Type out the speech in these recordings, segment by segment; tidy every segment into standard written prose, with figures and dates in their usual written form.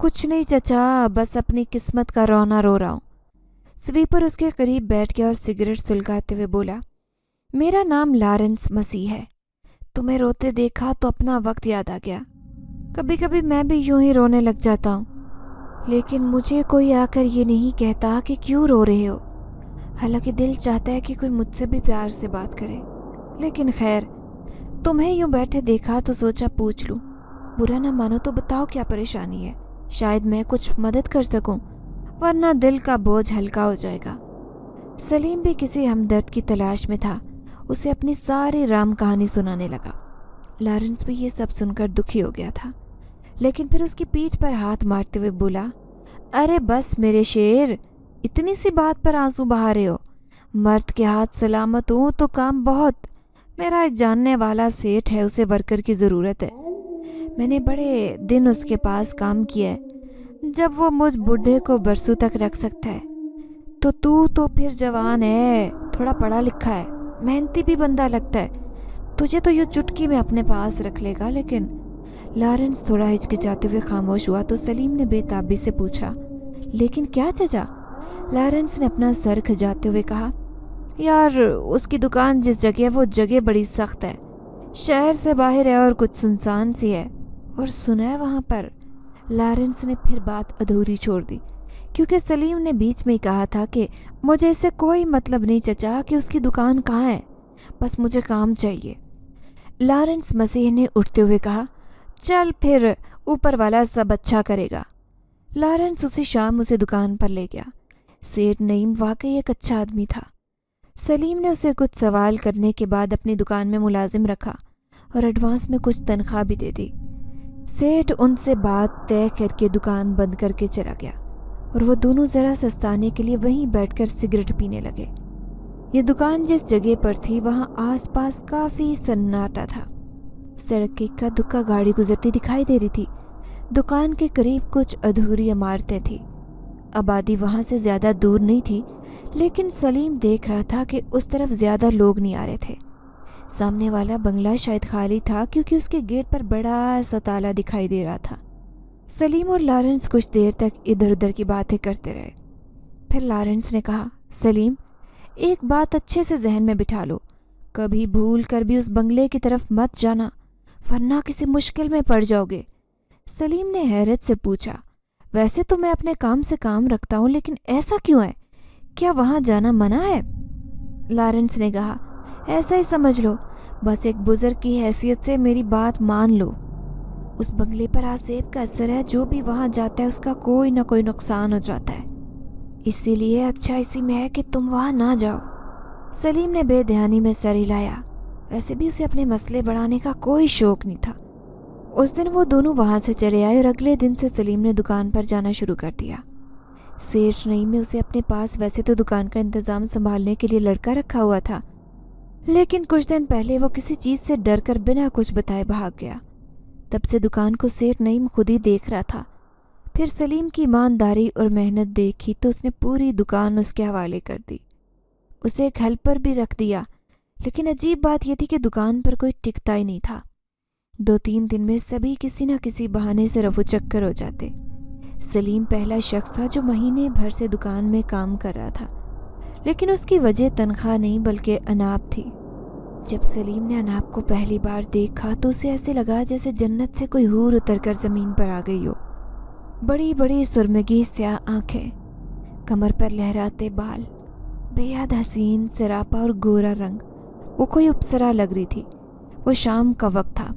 کچھ نہیں چچا، بس اپنی قسمت کا رونا رو رہا ہوں۔ سویپر اس کے قریب بیٹھ گیا اور سگریٹ سلگاتے ہوئے بولا، میرا نام لارنس مسیح ہے۔ تمہیں روتے دیکھا تو اپنا وقت یاد آ گیا۔ کبھی کبھی میں بھی یوں ہی رونے لگ جاتا ہوں، لیکن مجھے کوئی آ کر یہ نہیں کہتا کہ کیوں رو رہے ہو۔ حالانکہ دل چاہتا ہے کہ کوئی مجھ سے بھی پیار سے بات کرے، لیکن خیر، تمہیں یوں بیٹھے دیکھا تو سوچا پوچھ لوں۔ برا نہ مانو تو بتاؤ کیا پریشانی ہے، شاید میں کچھ مدد کر سکوں، ورنہ دل کا بوجھ ہلکا ہو جائے گا۔ سلیم بھی کسی ہمدرد کی تلاش میں تھا، اسے اپنی ساری رام کہانی سنانے لگا۔ لارنس بھی یہ سب سن کر دکھی ہو گیا تھا، لیکن پھر اس کی پیٹھ پر ہاتھ مارتے ہوئے بولا، ارے بس میرے شیر، اتنی سی بات پر آنسو بہا رہے ہو؟ مرد کے ہاتھ سلامت ہوں تو کام بہت۔ میرا ایک جاننے والا سیٹھ ہے، اسے ورکر کی ضرورت ہے۔ میں نے بڑے دن اس کے پاس کام کیا ہے، جب وہ مجھ بڈھے کو برسوں تک رکھ سکتا ہے۔ تو پھر جوان ہے، تھوڑا پڑھا لکھا ہے، محنتی بھی بندہ لگتا ہے، تجھے تو یوں چٹکی میں اپنے پاس رکھ لے گا۔ لیکن لارنس تھوڑا ہچکچاتے ہوئے خاموش ہوا تو سلیم نے بے تابی سے پوچھا، لیکن کیا چچا؟ لارنس نے اپنا سر کھجاتے ہوئے کہا، یار اس کی دکان جس جگہ ہے وہ جگہ بڑی سخت ہے، شہر سے باہر ہے اور کچھ سنسان سی ہے، اور سنا ہے وہاں پر۔ لارنس نے پھر بات ادھوری چھوڑ دی، کیونکہ سلیم نے بیچ میں ہی کہا تھا کہ مجھے اس سے کوئی مطلب نہیں چچا کہ اس کی دکان کہاں ہے، بس مجھے کام چاہیے۔ لارنس مسیح نے اٹھتے ہوئے کہا، چل پھر، اوپر والا سب اچھا کرے گا۔ لارنس اسی شام اسے دکان پر لے گیا۔ سیٹھ نعیم واقعی ایک اچھا آدمی تھا۔ سلیم نے اسے کچھ سوال کرنے کے بعد اپنی دکان میں ملازم رکھا اور ایڈوانس میں کچھ تنخواہ بھی دے دی۔ سیٹھ ان سے بات طے کر کے دکان بند کر کے چلا گیا اور وہ دونوں ذرا سستانے کے لیے وہیں بیٹھ کر سگریٹ پینے لگے۔ یہ دکان جس جگہ پر تھی وہاں آس پاس کافی سناٹا تھا۔ سڑک کی اکا دکا گاڑی گزرتی دکھائی دے رہی تھی۔ دکان کے قریب کچھ ادھوری عمارتیں تھیں۔ آبادی وہاں سے زیادہ دور نہیں تھی، لیکن سلیم دیکھ رہا تھا کہ اس طرف زیادہ لوگ نہیں آ رہے تھے۔ سامنے والا بنگلہ شاید خالی تھا، کیونکہ اس کے گیٹ پر بڑا سا تالا دکھائی دے رہا تھا۔ سلیم اور لارنس کچھ دیر تک ادھر ادھر کی باتیں کرتے رہے۔ پھر لارنس نے کہا، سلیم، ایک بات اچھے سے ذہن میں بٹھا لو، کبھی بھول کر بھی اس بنگلے کی طرف مت جانا، ورنہ کسی مشکل میں پڑ جاؤ گے۔ سلیم نے حیرت سے پوچھا، ویسے تو میں اپنے کام سے کام رکھتا ہوں، لیکن ایسا کیوں ہے؟ کیا وہاں جانا منع ہے؟ لارنس نے کہا، ایسا ہی سمجھ لو، بس ایک بزرگ کی حیثیت سے میری بات مان لو۔ اس بنگلے پر آسیب کا اثر ہے، جو بھی وہاں جاتا ہے اس کا کوئی نہ کوئی نقصان ہو جاتا ہے، اسی لیے اچھا اسی میں ہے کہ تم وہاں نہ جاؤ۔ سلیم نے بے دھیانی میں سر ہلایا، ویسے بھی اسے اپنے مسئلے بڑھانے کا کوئی شوق نہیں تھا۔ اس دن وہ دونوں وہاں سے چلے آئے اور اگلے دن سے سلیم نے دکان پر جانا شروع کر دیا۔ سیٹھ نعیم نے اسے اپنے پاس ویسے تو دکان کا انتظام سنبھالنے کے لیے لڑکا رکھا ہوا تھا، لیکن کچھ دن پہلے وہ کسی چیز سے ڈر کر بنا کچھ بتائے بھاگ گیا۔ تب سے دکان کو سیٹھ نعیم خود ہی دیکھ رہا تھا۔ پھر سلیم کی ایمانداری اور محنت دیکھی تو اس نے پوری دکان اس کے حوالے کر دی۔ اسے ایک ہیلپر بھی رکھ دیا، لیکن عجیب بات یہ تھی کہ دکان پر کوئی ٹکتا ہی نہیں تھا۔ 2-3 دن میں سبھی کسی نہ کسی بہانے سے رفو چکر ہو جاتے۔ سلیم پہلا شخص تھا جو مہینے بھر سے دکان میں کام کر رہا تھا، لیکن اس کی وجہ تنخواہ نہیں بلکہ اناپ تھی۔ جب سلیم نے اناپ کو پہلی بار دیکھا تو اسے ایسے لگا جیسے جنت سے کوئی حور اتر کر زمین پر آ گئی ہو۔ بڑی بڑی سرمگی سیاہ آنکھیں، کمر پر لہراتے بال، بے حد حسین سراپا اور گورا رنگ، وہ کوئی اپسرا لگ رہی تھی۔ وہ شام کا وقت تھا۔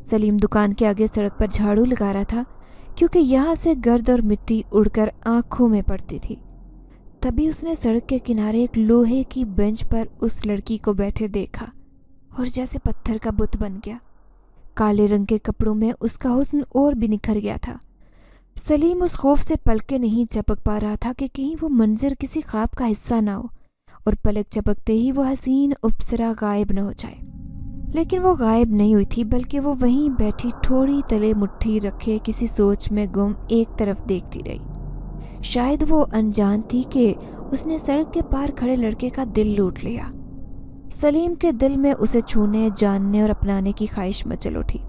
سلیم دکان کے آگے سڑک پر جھاڑو لگا رہا تھا، کیونکہ یہاں سے گرد اور مٹی اڑ کر آنکھوں میں پڑتی تھی۔ تبھی اس نے سڑک کے کنارے ایک لوہے کی بینچ پر اس لڑکی کو بیٹھے دیکھا اور جیسے پتھر کا بت بن گیا۔ کالے رنگ کے کپڑوں میں اس کا حسن اور بھی نکھر گیا تھا۔ سلیم اس خوف سے پلکیں نہیں چپک پا رہا تھا کہ کہیں وہ منظر کسی خواب کا حصہ نہ ہو اور پلک چپکتے ہی وہ حسین اپسرا غائب نہ ہو جائے۔ لیکن وہ غائب نہیں ہوئی تھی، بلکہ وہ وہیں بیٹھی ٹھوڑی تلے مٹھی رکھے کسی سوچ میں گم ایک طرف دیکھتی رہی۔ شاید وہ انجان تھی کہ اس نے سڑک کے پار کھڑے لڑکے کا دل لوٹ لیا۔ سلیم کے دل میں اسے چھونے، جاننے اور اپنانے کی خواہش مچل اٹھی،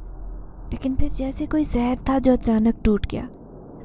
لیکن پھر جیسے کوئی زہر تھا جو اچانک ٹوٹ گیا۔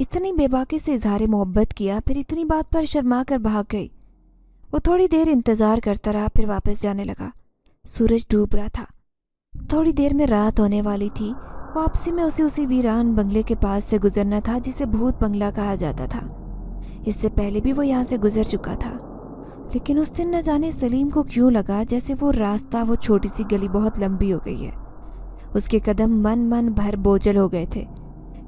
اتنی بےباکی سے اظہار محبت کیا، پھر اتنی بات پر شرما کر بھاگ گئی۔ وہ تھوڑی دیر انتظار کرتا رہا، پھر واپس جانے لگا۔ سورج ڈوب رہا تھا، تھوڑی دیر میں رات ہونے والی تھی۔ واپسی میں اسی ویران بنگلے کے پاس سے گزرنا تھا جسے بھوت بنگلہ کہا جاتا تھا۔ اس سے پہلے بھی وہ یہاں سے گزر چکا تھا، لیکن اس دن نہ جانے سلیم کو کیوں لگا جیسے وہ راستہ، وہ چھوٹی سی گلی بہت لمبی ہو گئی ہے۔ اس کے قدم من بھر بوجھل ہو گئے تھے،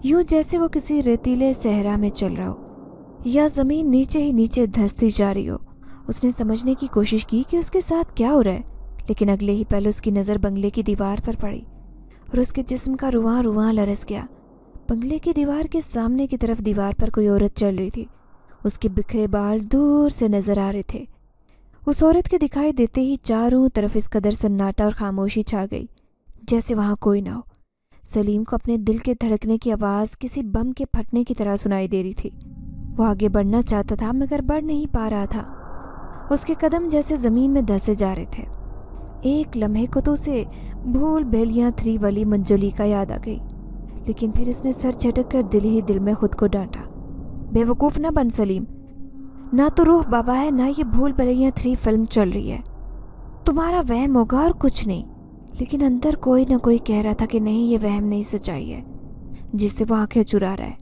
یوں جیسے وہ کسی ریتیلے صحرا میں چل رہا ہو یا زمین نیچے ہی نیچے دھنستی جا رہی ہو۔ اس نے سمجھنے کی کوشش کی کہ اس کے ساتھ کیا ہو رہا ہے، لیکن اگلے ہی پل اس کی نظر بنگلے کی دیوار پر پڑی اور اس کے جسم کا رواں لرز گیا۔ بنگلے کی دیوار کے سامنے کی طرف دیوار پر کوئی عورت چل رہی تھی۔ اس کے بکھرے بال دور سے نظر آ رہے تھے۔ اس عورت کے دکھائی دیتے ہی چاروں طرف اس قدر سناٹا اور خاموشی چھا گئی جیسے وہاں کوئی نہ ہو۔ سلیم کو اپنے دل کے دھڑکنے کی آواز کسی بم کے پھٹنے کی طرح سنائی دے رہی تھی۔ وہ آگے بڑھنا چاہتا تھا مگر بڑھ نہیں پا رہا تھا۔ اس کے قدم جیسے زمین میں دھسے جا رہے تھے۔ ایک لمحے کو تو اسے بھول بھیلیاں 3 والی منجولیکا یاد آ گئی، لیکن پھر اس نے سر جھٹک کر دل ہی دل میں خود کو ڈانٹا۔ بے وقوف نہ بن سلیم، نہ تو روح بابا ہے نہ یہ بھول بھلیاں 3 فلم چل رہی ہے۔ تمہارا وہم ہوگا اور کچھ نہیں۔ لیکن اندر کوئی نہ کوئی کہہ رہا تھا کہ نہیں، یہ وہم نہیں، سچائی ہے جس سے وہ آنکھیں چرا رہا ہے۔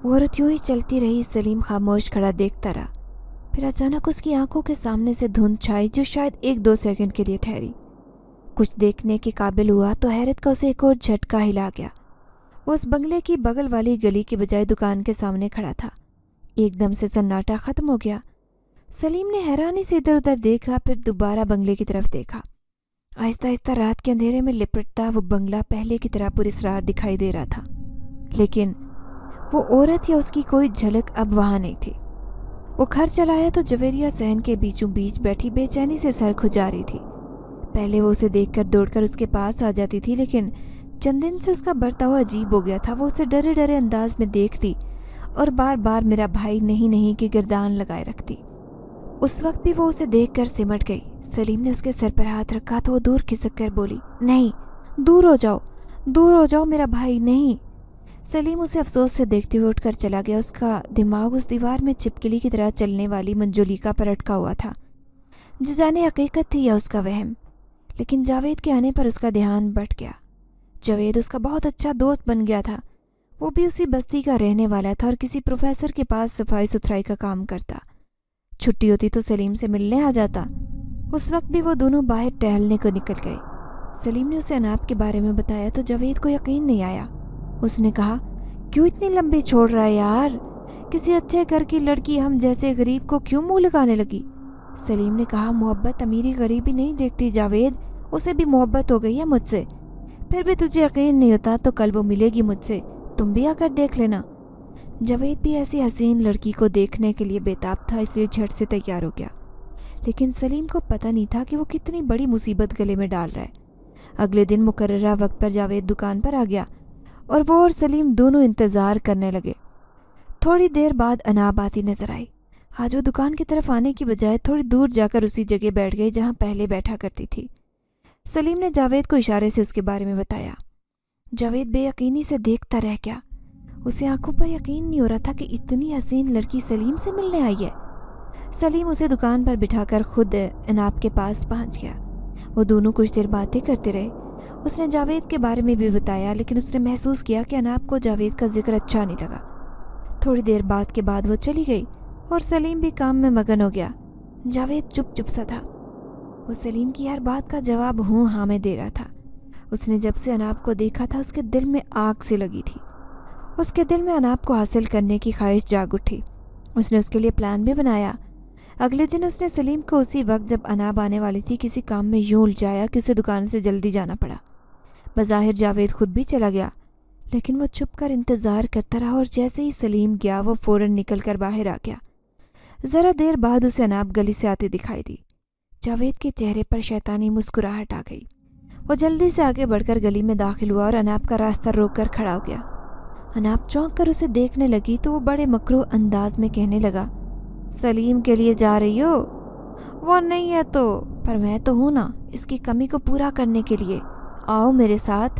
وہ عورت یوں ہی چلتی رہی، سلیم خاموش کھڑا دیکھتا رہا۔ پھر اچانک اس کی آنکھوں کے سامنے سے دھند چھائی جو شاید 1-2 سیکنڈ کے لیے ٹھہری۔ کچھ دیکھنے کے قابل ہوا تو حیرت کا اسے ایک اور جھٹکا ہلا گیا۔ وہ اس بنگلے کی بغل والی گلی کی بجائے دکان کے سامنے کھڑا تھا۔ ایک دم سے سناٹا ختم ہو گیا۔ سلیم نے حیرانی سے ادھر ادھر دیکھا، پھر دوبارہ بنگلے کی طرف دیکھا۔ آہستہ آہستہ رات کے اندھیرے میں لپٹتا وہ بنگلہ پہلے کی طرح پراسرار دکھائی دے رہا تھا، لیکن وہ عورت یا اس کی کوئی جھلک اب وہاں نہیں تھی۔ وہ گھر چلایا تو جویریہ صحن کے بیچوں بیچ بیٹھی بے چینی سے سر کھجا رہی تھی۔ پہلے وہ اسے دیکھ کر دوڑ کر اس کے پاس آ جاتی تھی، لیکن چند دن سے اس کا برتاؤ عجیب ہو گیا تھا۔ وہ اسے ڈرے ڈرے انداز میں دیکھتی اور بار بار میرا بھائی نہیں نہیں کی گردان لگائے رکھتی۔ اس وقت بھی وہ اسے دیکھ کر سمٹ گئی۔ سلیم نے اس کے سر پر ہاتھ رکھا تو وہ دور کھسک کر بولی، نہیں، دور ہو جاؤ میرا بھائی، نہیں۔ سلیم اسے افسوس سے دیکھتے ہوئے اٹھ کر چلا گیا۔ اس کا دماغ اس دیوار میں چپکلی کی طرح چلنے والی منجولیکا پر اٹکا ہوا تھا، جو جانے حقیقت تھی یا اس کا وہم۔ لیکن جاوید کے آنے پر اس کا دھیان بٹ گیا۔ جاوید اس کا بہت اچھا دوست بن گیا تھا۔ وہ بھی اسی بستی کا رہنے والا تھا اور کسی پروفیسر کے پاس صفائی ستھرائی کا کام کرتا۔ چھٹی ہوتی تو سلیم سے ملنے آ جاتا۔ اس وقت بھی وہ دونوں باہر ٹہلنے کو نکل گئے۔ سلیم نے اسے اناپ کے بارے میں بتایا تو جاوید کو یقین نہیں آیا۔ اس نے کہا، کیوں اتنی لمبی چھوڑ رہا ہے یار؟ کسی اچھے گھر کی لڑکی ہم جیسے غریب کو کیوں منہ لگانے لگی؟ سلیم نے کہا، محبت امیری غریبی نہیں دیکھتی جاوید، اسے بھی محبت ہو گئی ہے مجھ سے۔ پھر بھی تجھے یقین نہیں ہوتا تو کل وہ ملے گی مجھ سے، تم بھی آ کر دیکھ لینا۔ جاوید بھی ایسی حسین لڑکی کو دیکھنے کے لیے بےتاب تھا، اس لیے جھٹ سے تیار ہو گیا۔ لیکن سلیم کو پتہ نہیں تھا کہ وہ کتنی بڑی مصیبت گلے میں ڈال رہا ہے۔ اگلے دن مقررہ وقت پر جاوید دکان پر آ گیا اور وہ اور سلیم دونوں انتظار کرنے لگے۔ تھوڑی دیر بعد اناب آتی نظر آئی۔ آج وہ دکان کی طرف آنے کی بجائے تھوڑی دور جا کر اسی جگہ بیٹھ گئی جہاں پہلے بیٹھا کرتی تھی۔ سلیم نے جاوید کو اشارے سے اس کے بارے میں بتایا۔ جاوید بے یقینی سے دیکھتا رہ گیا۔ اسے آنکھوں پر یقین نہیں ہو رہا تھا کہ اتنی حسین لڑکی سلیم سے ملنے آئی ہے۔ سلیم اسے دکان پر بٹھا کر خود اناب کے پاس پہنچ گیا۔ وہ دونوں کچھ دیر باتیں کرتے رہے۔ اس نے جاوید کے بارے میں بھی بتایا، لیکن اس نے محسوس کیا کہ اناب کو جاوید کا ذکر اچھا نہیں لگا۔ تھوڑی دیر بعد وہ چلی گئی اور سلیم بھی کام میں مگن ہو گیا۔ جاوید چپ سا تھا۔ وہ سلیم کی ہر بات کا جواب ہوں ہاں میں دے رہا تھا۔ اس نے جب سے اناب کو دیکھا تھا اس کے دل میں آگ سی لگی تھی۔ اس کے دل میں اناب کو حاصل کرنے کی خواہش جاگ اٹھی۔ اس نے اس کے لیے پلان بھی بنایا۔ اگلے دن اس نے سلیم کو اسی وقت جب اناب آنے والی تھی کسی کام میں یوں الجھایا کہ اسے دکان سے جلدی جانا پڑا۔ بظاہر جاوید خود بھی چلا گیا، لیکن وہ چھپ کر انتظار کرتا رہا اور جیسے ہی سلیم گیا وہ فوراً نکل کر باہر آ گیا۔ ذرا دیر بعد اسے اناب گلی سے آتی دکھائی دی۔ جاوید کے چہرے پر شیطانی مسکراہٹ آ گئی۔ وہ جلدی سے آگے بڑھ کر گلی میں داخل ہوا اور اناب کا راستہ روک کر کھڑا ہو گیا۔ اناب چونک کر اسے دیکھنے لگی تو وہ بڑے مکروہ انداز میں کہنے لگا، سلیم کے لیے جا رہی ہو؟ وہ نہیں ہے تو، پر میں تو ہوں نا اس کی کمی کو پورا کرنے کے لیے، آؤ میرے ساتھ۔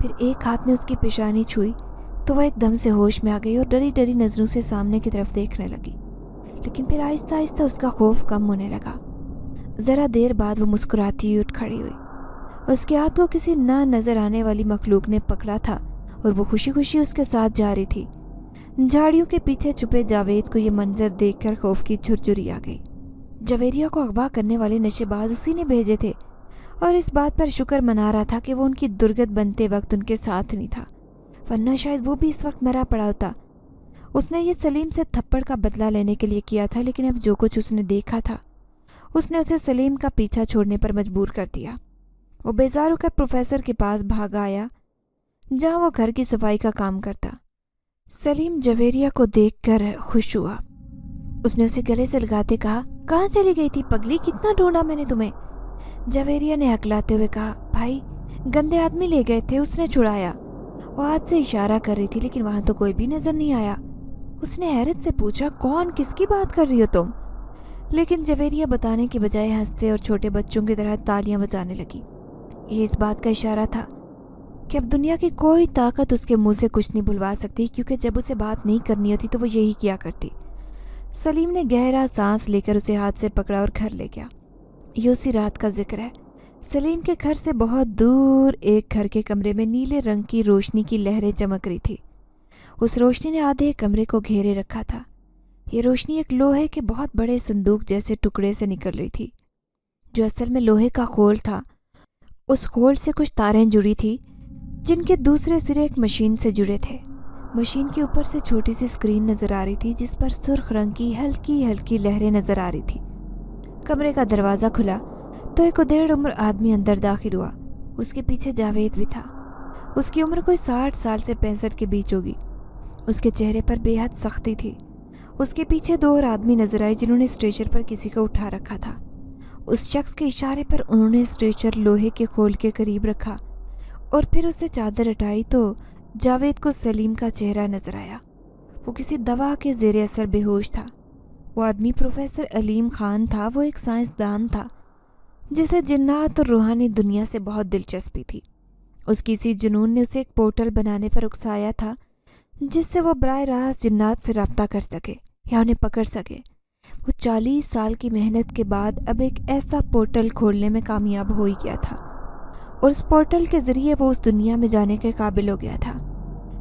پھر ایک ہاتھ نے اس کی پیشانی چھوئی تو وہ ایک دم سے ہوش میں آ گئی اور ڈری ڈری نظروں سے سامنے کی طرف دیکھنے لگی، لیکن پھر آہستہ آہستہ اس کا خوف کم ہونے لگا۔ ذرا دیر بعد وہ مسکراتی ہوئی اٹھ کھڑی ہوئی۔ اس کے ہاتھ کو کسی نہ نظر آنے والی مخلوق نے پکڑا تھا اور وہ خوشی خوشی اس کے ساتھ جا رہی تھی۔ جھاڑیوں کے پیچھے چھپے جاوید کو یہ منظر دیکھ کر خوف کی جھرجھری آ گئی۔ جویریہ کو اغوا کرنے والے نشے باز اسی نے بھیجے تھے اور اس بات پر شکر منا رہا تھا کہ وہ ان کی درگت بنتے وقت ان کے ساتھ نہیں تھا، ورنہ شاید وہ بھی اس وقت مرا پڑا ہوتا۔ اس نے یہ سلیم سے تھپڑ کا بدلہ لینے کے لیے کیا تھا، لیکن اب جو کچھ اس نے دیکھا تھا اس نے اسے سلیم کا پیچھا چھوڑنے پر مجبور کر دیا۔ وہ بیزار ہو کر پروفیسر کے پاس بھاگ آیا جہاں وہ گھر کی صفائی کا کام کرتا۔ سلیم جویریہ کو دیکھ کر خوش ہوا۔ اس نے اسے گلے سے لگاتے کہا، کہاں چلی گئی تھی پگلی؟ کتنا ڈھونڈا میں نے تمہیں۔ جویریہ نے ہکلاتے ہوئے کہا، بھائی گندے آدمی لے گئے تھے، اس نے چھڑایا۔ وہ ہاتھ سے اشارہ کر رہی تھی لیکن وہاں تو کوئی بھی نظر نہیں آیا۔ اس نے حیرت سے پوچھا، کون؟ کس کی بات کر رہی ہو تم؟ لیکن جویریہ بتانے کی بجائے ہنستے اور چھوٹے بچوں کی طرح تالیاں بجانے لگی۔ یہ اس بات کا اشارہ تھا کہ اب دنیا کی کوئی طاقت اس کے منہ سے کچھ نہیں بھلوا سکتی، کیونکہ جب اسے بات نہیں کرنی ہوتی تو وہ یہی کیا کرتی۔ سلیم نے گہرا سانس لے کر اسے ہاتھ سے پکڑا اور گھر لے گیا۔ یہ اسی رات کا ذکر ہے۔ سلیم کے گھر سے بہت دور ایک گھر کے کمرے میں نیلے رنگ کی روشنی کی لہریں چمک رہی تھی۔ اس روشنی نے آدھے کمرے کو گھیرے رکھا تھا۔ یہ روشنی ایک لوہے کے بہت بڑے صندوق جیسے ٹکڑے سے نکل رہی تھی، جو اصل میں لوہے کا خول تھا۔ اس خول سے کچھ تاریں جڑی تھی جن کے دوسرے سرے ایک مشین سے جڑے تھے۔ مشین کے اوپر سے چھوٹی سی اسکرین نظر آ رہی تھی جس پر سرخ رنگ کی ہلکی ہلکی لہریں نظر آ رہی تھی۔ کمرے کا دروازہ کھلا تو ایک ادھیڑ عمر آدمی اندر داخل ہوا۔ اس کے پیچھے جاوید بھی تھا۔ اس کی عمر کوئی 60 سال سے 65 کے بیچ ہوگی۔ اس کے چہرے پر بے حد سختی تھی۔ اس کے پیچھے 2 اور آدمی نظر آئے جنہوں نے اسٹریچر پر کسی کو اٹھا رکھا تھا۔ اس شخص کے اشارے پر انہوں نے اسٹریچر لوہے کے خول کے قریب رکھا اور پھر اسے چادر ہٹائی تو جاوید کو سلیم کا چہرہ نظر آیا۔ وہ کسی دوا کے زیر اثر بے ہوش تھا۔ وہ آدمی پروفیسر علیم خان تھا۔ وہ ایک سائنسدان تھا جسے جنات اور روحانی دنیا سے بہت دلچسپی تھی۔ اس کی اسی جنون نے اسے ایک پورٹل بنانے پر اکسایا تھا جس سے وہ براہ راست جنات سے رابطہ کر سکے یا انہیں پکڑ سکے۔ وہ 40 سال کی محنت کے بعد اب ایک ایسا پورٹل کھولنے میں کامیاب ہو ہی گیا تھا اور اس پورٹل کے ذریعے وہ اس دنیا میں جانے کے قابل ہو گیا تھا۔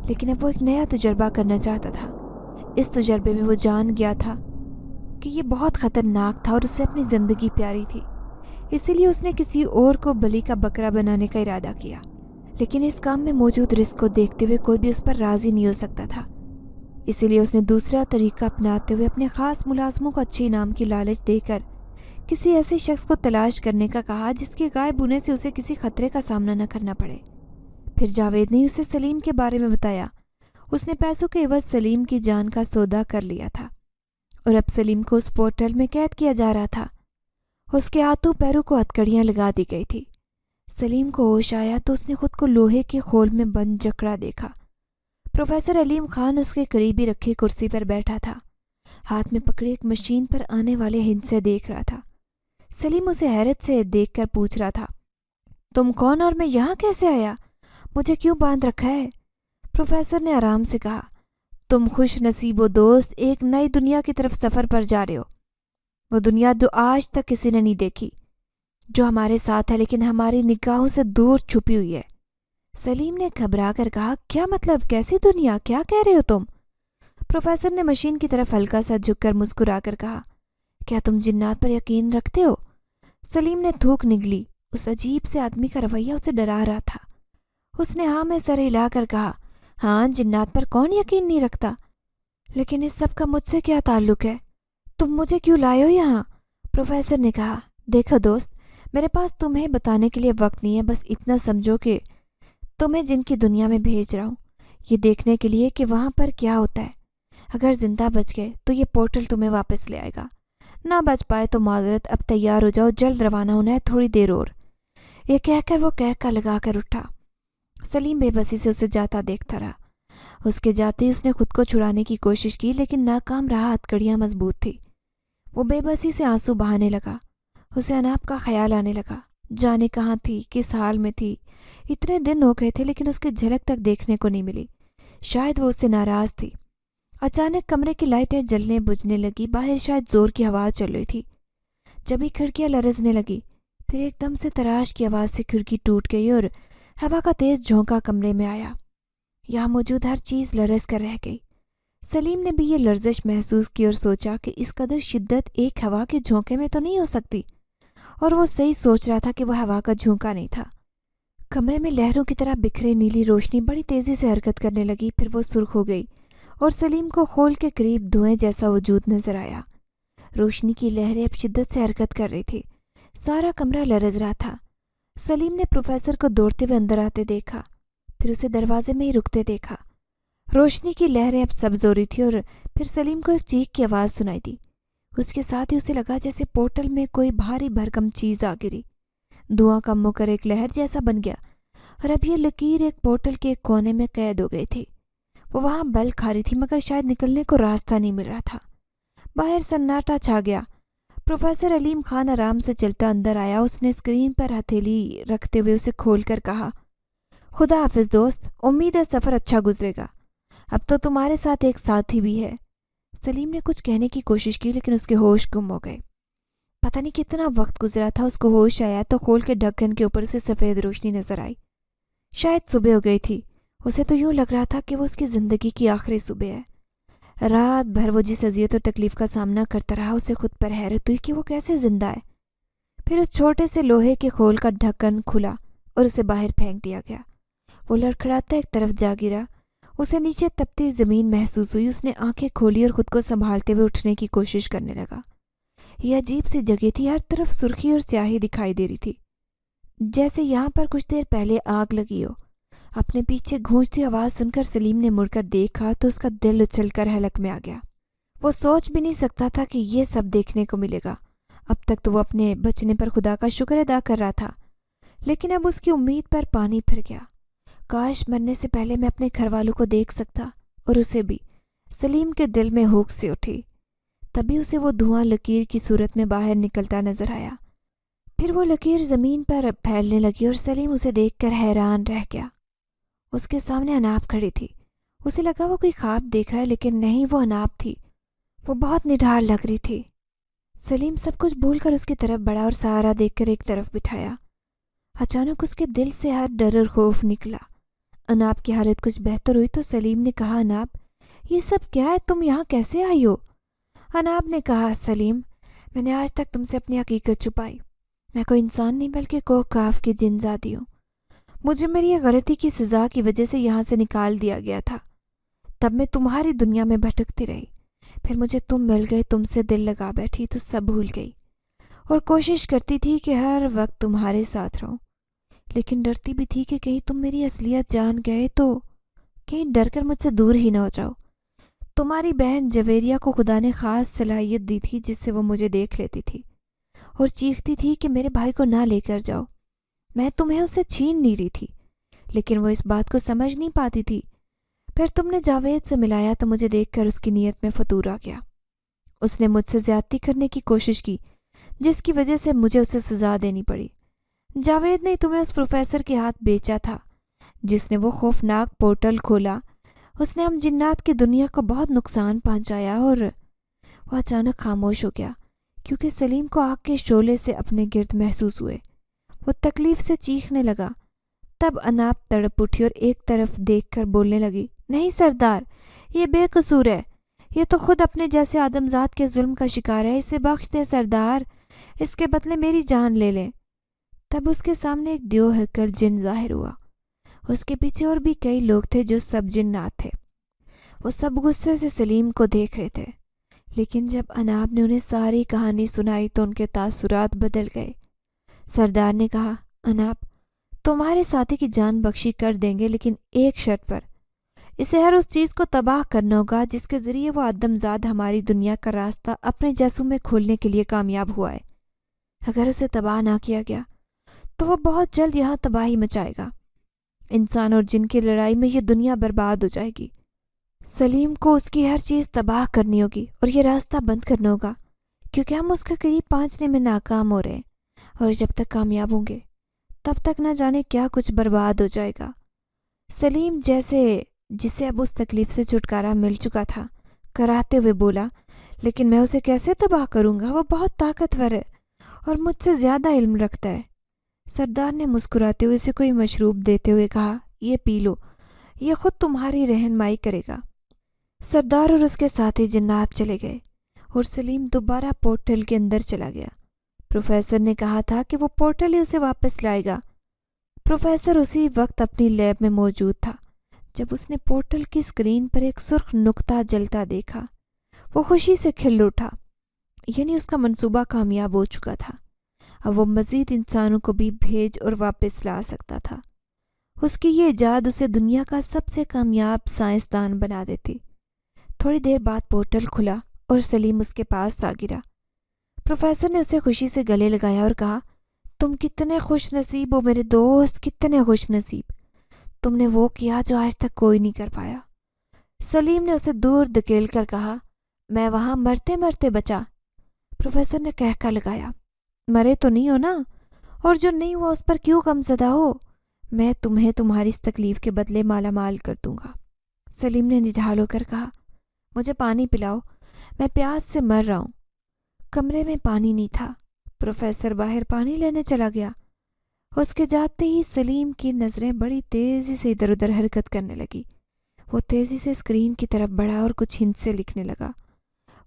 لیکن اب وہ ایک نیا تجربہ کرنا چاہتا تھا۔ اس تجربے میں وہ جان گیا تھا کہ یہ بہت خطرناک تھا اور اسے اپنی زندگی پیاری تھی، اسی لیے اس نے کسی اور کو بلی کا بکرا بنانے کا ارادہ کیا۔ لیکن اس کام میں موجود رسک کو دیکھتے ہوئے کوئی بھی اس پر راضی نہیں ہو سکتا تھا، اسی لیے اس نے دوسرا طریقہ اپناتے ہوئے اپنے خاص ملازموں کو اچھے انعام کی لالچ دے کر کسی ایسے شخص کو تلاش کرنے کا کہا جس کے غائب ہونے سے اسے کسی خطرے کا سامنا نہ کرنا پڑے۔ پھر جاوید نے اسے سلیم کے بارے میں بتایا۔ اس نے پیسوں کے عوض سلیم کی جان کا سودا کر لیا تھا اور اب سلیم کو اس پورٹل میں قید کیا جا رہا تھا۔ اس کے ہاتھوں پیروں کو ہتکڑیاں لگا دی گئی تھی۔ سلیم کو ہوش آیا تو اس نے خود کو لوہے کے خول میں بند جکڑا دیکھا۔ پروفیسر علیم خان اس کے قریبی رکھی کرسی پر بیٹھا تھا، ہاتھ میں پکڑی ایک مشین پر آنے والے ہند سے دیکھ رہا تھا۔ سلیم اسے حیرت سے دیکھ کر پوچھ رہا تھا، تم کون اور میں یہاں کیسے آیا؟ مجھے کیوں باندھ رکھا ہے؟ پروفیسر نے آرام سے کہا، تم خوش نصیب و دوست ایک نئی دنیا کی طرف سفر پر جا رہے ہو، وہ دنیا جو آج تک کسی نے نہیں دیکھی، جو ہمارے ساتھ ہے لیکن ہماری نگاہوں سے دور چھپی ہوئی ہے۔ سلیم نے گھبرا کر کہا، کیا مطلب؟ کیسی دنیا؟ کیا کہہ رہے ہو تم؟ پروفیسر نے مشین کی طرف ہلکا سا جھک کر مسکرا کر کہا، کیا تم جنات پر یقین رکھتے ہو؟ سلیم نے تھوک نگلی۔ اس عجیب سے آدمی کا رویہ اسے ڈرا رہا تھا۔ اس نے ہاں میں سر ہلا کر کہا، ہاں جنات پر کون یقین نہیں رکھتا، لیکن اس سب کا مجھ سے کیا تعلق ہے؟ تم مجھے کیوں لائے ہو یہاں؟ پروفیسر نے کہا، دیکھو دوست، میرے پاس تمہیں بتانے کے لیے وقت نہیں ہے، بس اتنا سمجھو کہ تمہیں جن کی دنیا میں بھیج رہا ہوں یہ دیکھنے کے لیے کہ وہاں پر کیا ہوتا ہے۔ اگر زندہ بچ گئے تو یہ پورٹل تمہیں واپس لے آئے گا، نہ بچ پائے تو معذرت، اب تیار ہو جاؤ، جلد روانہ ہونا ہے، تھوڑی دیر اور۔ یہ کہہ کر وہ کہکا لگا کر اٹھا۔ سلیم بے بسی سے اسے جاتا دیکھتا رہا۔ اس کے جاتے ہی اس نے خود کو چھڑانے کی کوشش کی لیکن ناکام رہا، ہتکڑیاں مضبوط تھی۔ وہ بے بسی سے آنسو بہانے لگا۔ اسے اناپ کا خیال آنے لگا، جانے کہاں تھی، کس حال میں تھی۔ اتنے دن ہو گئے تھے لیکن اس کی جھلک تک دیکھنے کو نہیں ملی۔ شاید وہ اس سے ناراض تھی۔ اچانک کمرے کی لائٹیں جلنے بجھنے لگی، باہر شاید زور کی ہوا چل رہی تھی۔ جبھی کھڑکیاں لرزنے لگی، پھر ایک دم سے تراش کی آواز سے کھڑکی ٹوٹ گئی اور ہوا کا تیز جھونکا کمرے میں آیا۔ یہاں موجود ہر چیز لرز کر رہ گئی۔ سلیم نے بھی یہ لرزش محسوس کی اور سوچا کہ اس قدر شدت ایک ہوا کے جھونکے میں تو نہیں ہو سکتی، اور وہ صحیح سوچ رہا تھا کہ وہ ہوا کا جھونکا نہیں تھا۔ کمرے میں لہروں کی طرح بکھرے نیلی روشنی بڑی تیزی سے حرکت کرنے لگی، پھر وہ سرخ ہو گئی اور سلیم کو خول کے قریب دھوئیں جیسا وجود نظر آیا۔ روشنی کی لہریں اب شدت سے حرکت کر رہی تھی، سارا کمرہ لرز رہا تھا۔ سلیم نے پروفیسر کو دوڑتے ہوئے اندر آتے دیکھا، پھر اسے دروازے میں ہی رکتے دیکھا۔ روشنی کی لہریں اب سبز ہو رہی تھی اور پھر سلیم کو ایک چیخ کی آواز سنائی دی۔ اس کے ساتھ ہی اسے لگا جیسے پورٹل میں کوئی بھاری بھرکم چیز آ گری۔ دھواں کم ہو کر ایک لہر جیسا بن گیا اور اب یہ لکیر ایک پورٹل کے ایک کونے میں قید ہو گئی تھی۔ وہ وہاں بل کھا رہی تھی مگر شاید نکلنے کو راستہ نہیں مل رہا تھا۔ باہر سناٹا چھا گیا۔ پروفیسر علیم خان آرام سے چلتا اندر آیا۔ اس نے اسکرین پر ہتھیلی رکھتے ہوئے اسے کھول کر کہا، خدا حافظ دوست، امید ہے سفر اچھا گزرے گا۔ اب تو تمہارے ساتھ ایک ساتھی بھی ہے۔ سلیم نے کچھ کہنے کی کوشش کی لیکن اس کے ہوش گم ہو گئے۔ پتہ نہیں کتنا وقت گزرا تھا، اس کو ہوش آیا تو خول کے ڈھکن کے اوپر اسے سفید روشنی نظر آئی۔ شاید صبح ہو گئی تھی۔ اسے تو یوں لگ رہا تھا کہ وہ اس کی زندگی کی آخری صبح ہے۔ رات بھر وہ جس اذیت اور تکلیف کا سامنا کرتا رہا، اسے خود پر حیرت ہوئی کہ وہ کیسے زندہ ہے۔ پھر اس چھوٹے سے لوہے کے خول کا ڈھکن کھلا اور اسے باہر پھینک دیا گیا۔ وہ لڑکھڑاتا ایک طرف جا گرا۔ اسے نیچے تپتی زمین محسوس ہوئی۔ اس نے آنکھیں کھولی اور خود کو سنبھالتے ہوئے اٹھنے کی کوشش کرنے لگا۔ یہ عجیب سی جگہ تھی، ہر طرف سرخی اور سیاہی دکھائی دے رہی تھی، جیسے یہاں پر کچھ دیر پہلے آگ لگی ہو۔ اپنے پیچھے گونجتی آواز سن کر سلیم نے مڑ کر دیکھا تو اس کا دل اچھل کر حلق میں آ گیا۔ وہ سوچ بھی نہیں سکتا تھا کہ یہ سب دیکھنے کو ملے گا۔ اب تک تو وہ اپنے بچنے پر خدا کا شکر ادا کر رہا تھا، لیکن اب اس کی امید پر پانی پھر گیا۔ کاش مرنے سے پہلے میں اپنے گھر والوں کو دیکھ سکتا، اور اسے بھی۔ سلیم کے دل میں ہوک سی اٹھی۔ تبھی اسے وہ دھواں لکیر کی صورت میں باہر نکلتا نظر آیا۔ پھر وہ لکیر زمین پر پھیلنے لگی اور سلیم اسے دیکھ کر حیران رہ گیا۔ اس کے سامنے اناب کھڑی تھی۔ اسے لگا وہ کوئی خواب دیکھ رہا ہے، لیکن نہیں، وہ اناب تھی۔ وہ بہت نڈھال لگ رہی تھی۔ سلیم سب کچھ بھول کر اس کی طرف بڑھا اور سہارا دیکھ کر ایک طرف بٹھایا۔ اچانک اس کے دل سے ہر ڈر اور خوف نکلا۔ اناب کی حالت کچھ بہتر ہوئی تو سلیم نے کہا، اناب یہ سب کیا ہے؟ تم یہاں کیسے آئی ہو؟ اناب نے کہا، سلیم میں نے آج تک تم سے اپنی حقیقت چھپائی۔ میں کوئی انسان نہیں بلکہ کوہ کاف کی جن زادی ہوں۔ مجھے میری یہ غلطی کی سزا کی وجہ سے یہاں سے نکال دیا گیا تھا۔ تب میں تمہاری دنیا میں بھٹکتی رہی، پھر مجھے تم مل گئے، تم سے دل لگا بیٹھی تو سب بھول گئی، اور کوشش کرتی تھی کہ ہر وقت تمہارے ساتھ رہوں، لیکن ڈرتی بھی تھی کہ کہیں تم میری اصلیت جان گئے تو کہیں ڈر کر مجھ سے دور ہی نہ ہو جاؤ۔ تمہاری بہن جویریہ کو خدا نے خاص صلاحیت دی تھی جس سے وہ مجھے دیکھ لیتی تھی اور چیختی تھی کہ میرے بھائی کو نہ لے کر جاؤ۔ میں تمہیں اسے چھین نہیں رہی تھی، لیکن وہ اس بات کو سمجھ نہیں پاتی تھی۔ پھر تم نے جاوید سے ملایا تو مجھے دیکھ کر اس کی نیت میں فتور آ گیا۔ اس نے مجھ سے زیادتی کرنے کی کوشش کی جس کی وجہ سے مجھے اسے سزا دینی پڑی۔ جاوید نے تمہیں اس پروفیسر کے ہاتھ بیچا تھا جس نے وہ خوفناک پورٹل کھولا۔ اس نے ہم جنات کی دنیا کو بہت نقصان پہنچایا۔ اور وہ اچانک خاموش ہو گیا کیونکہ سلیم کو آگ کے شعلے سے اپنے گرد محسوس ہوئے۔ وہ تکلیف سے چیخنے لگا۔ تب اناب تڑپ اٹھی اور ایک طرف دیکھ کر بولنے لگی، نہیں سردار، یہ بے قصور ہے، یہ تو خود اپنے جیسے آدمزاد کے ظلم کا شکار ہے، اسے بخش دے سردار، اس کے بدلے میری جان لے لیں۔ تب اس کے سامنے ایک دیو ہے کر جن ظاہر ہوا۔ اس کے پیچھے اور بھی کئی لوگ تھے جو سب جنات تھے۔ وہ سب غصے سے سلیم کو دیکھ رہے تھے، لیکن جب اناب نے انہیں ساری کہانی سنائی تو ان کے تاثرات بدل گئے۔ سردار نے کہا، اناب تمہارے ساتھی کی جان بخشی کر دیں گے، لیکن ایک شرط پر، اسے ہر اس چیز کو تباہ کرنا ہوگا جس کے ذریعے وہ آدمزاد ہماری دنیا کا راستہ اپنے جسم میں کھولنے کے لیے کامیاب ہوا ہے۔ اگر اسے تباہ نہ کیا گیا تو وہ بہت جلد یہاں تباہی مچائے گا۔ انسان اور جن کی لڑائی میں یہ دنیا برباد ہو جائے گی۔ سلیم کو اس کی ہر چیز تباہ کرنی ہوگی اور یہ راستہ بند کرنا ہوگا، کیونکہ ہم اس کے قریب پہنچنے میں ناکام ہو رہے ہیں۔ اور جب تک کامیاب ہوں گے تب تک نہ جانے کیا کچھ برباد ہو جائے گا۔ سلیم جسے اب اس تکلیف سے چھٹکارا مل چکا تھا کراہتے ہوئے بولا، لیکن میں اسے کیسے تباہ کروں گا؟ وہ بہت طاقتور ہے اور مجھ سے زیادہ علم رکھتا ہے۔ سردار نے مسکراتے ہوئے اسے کوئی مشروب دیتے ہوئے کہا، یہ پی لو، یہ خود تمہاری رہنمائی کرے گا۔ سردار اور اس کے ساتھی جنات چلے گئے اور سلیم دوبارہ پورٹل کے اندر چلا گیا۔ پروفیسر نے کہا تھا کہ وہ پورٹل ہی اسے واپس لائے گا۔ پروفیسر اسی وقت اپنی لیب میں موجود تھا جب اس نے پورٹل کی اسکرین پر ایک سرخ نقطہ جلتا دیکھا۔ وہ خوشی سے کھل اٹھا، یعنی اس کا منصوبہ کامیاب ہو چکا تھا۔ اب وہ مزید انسانوں کو بھی بھیج اور واپس لا سکتا تھا۔ اس کی یہ ایجاد اسے دنیا کا سب سے کامیاب سائنسدان بنا دیتی۔ تھوڑی دیر بعد پورٹل کھلا اور سلیم اس کے پاس آ گرا۔ پروفیسر نے اسے خوشی سے گلے لگایا اور کہا، تم کتنے خوش نصیب ہو میرے دوست، کتنے خوش نصیب۔ تم نے وہ کیا جو آج تک کوئی نہیں کر پایا۔ سلیم نے اسے دور دھکیل کر کہا، میں وہاں مرتے مرتے بچا۔ پروفیسر نے کہکا لگایا، مرے تو نہیں ہو نا؟ اور جو نہیں ہوا اس پر کیوں غم زدہ ہو؟ میں تمہیں تمہاری اس تکلیف کے بدلے مالا مال کر دوں گا۔ سلیم نے نڈھال ہو کر کہا، مجھے پانی پلاؤ، میں پیاس سے مر رہا ہوں۔ کمرے میں پانی نہیں تھا۔ پروفیسر باہر پانی لینے چلا گیا۔ اس کے جاتے ہی سلیم کی نظریں بڑی تیزی سے ادھر ادھر حرکت کرنے لگی۔ وہ تیزی سے اسکرین کی طرف بڑھا اور کچھ ہنس سے لکھنے لگا۔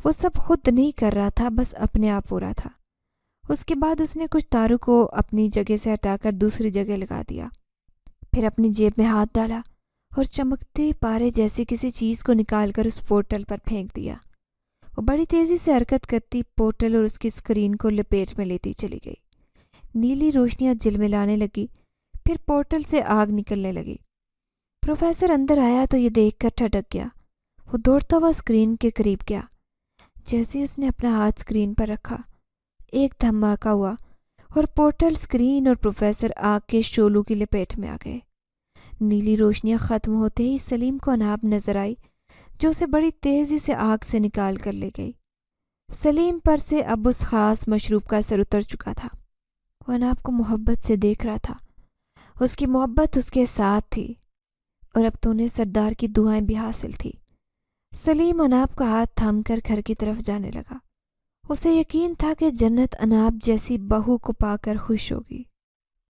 وہ سب خود نہیں کر رہا تھا، بس اپنے آپ ہو رہا تھا۔ اس کے بعد اس نے کچھ تاروں کو اپنی جگہ سے ہٹا کر دوسری جگہ لگا دیا، پھر اپنی جیب میں ہاتھ ڈالا اور چمکتے پارے جیسی کسی چیز کو نکال کر اس پورٹل پر پھینک دیا۔ وہ بڑی تیزی سے حرکت کرتی پورٹل اور اس کی اسکرین کو لپیٹ میں لیتی چلی گئی۔ نیلی روشنیاں جلملانے لگی، پھر پورٹل سے آگ نکلنے لگی۔ پروفیسر اندر آیا تو یہ دیکھ کر ٹھٹک گیا۔ وہ دوڑتا ہوا اسکرین کے قریب گیا۔ جیسے ہی اس نے اپنا ہاتھ اسکرین پر رکھا، ایک دھماکہ ہوا اور پورٹل، اسکرین اور پروفیسر آگ کے شعلوں کی لپیٹ میں آ گئے۔ نیلی روشنیاں ختم ہوتے ہی سلیم کو اناب نظر آئی جو اسے بڑی تیزی سے آگ سے نکال کر لے گئی۔ سلیم پر سے اب اس خاص مشروب کا اثر اتر چکا تھا۔ وہ اناب کو محبت سے دیکھ رہا تھا۔ اس کی محبت اس کے ساتھ تھی اور اب تو انہیں سردار کی دعائیں بھی حاصل تھی۔ سلیم اناب کا ہاتھ تھام کر گھر کی طرف جانے لگا۔ اسے یقین تھا کہ جنت اناب جیسی بہو کو پا کر خوش ہوگی۔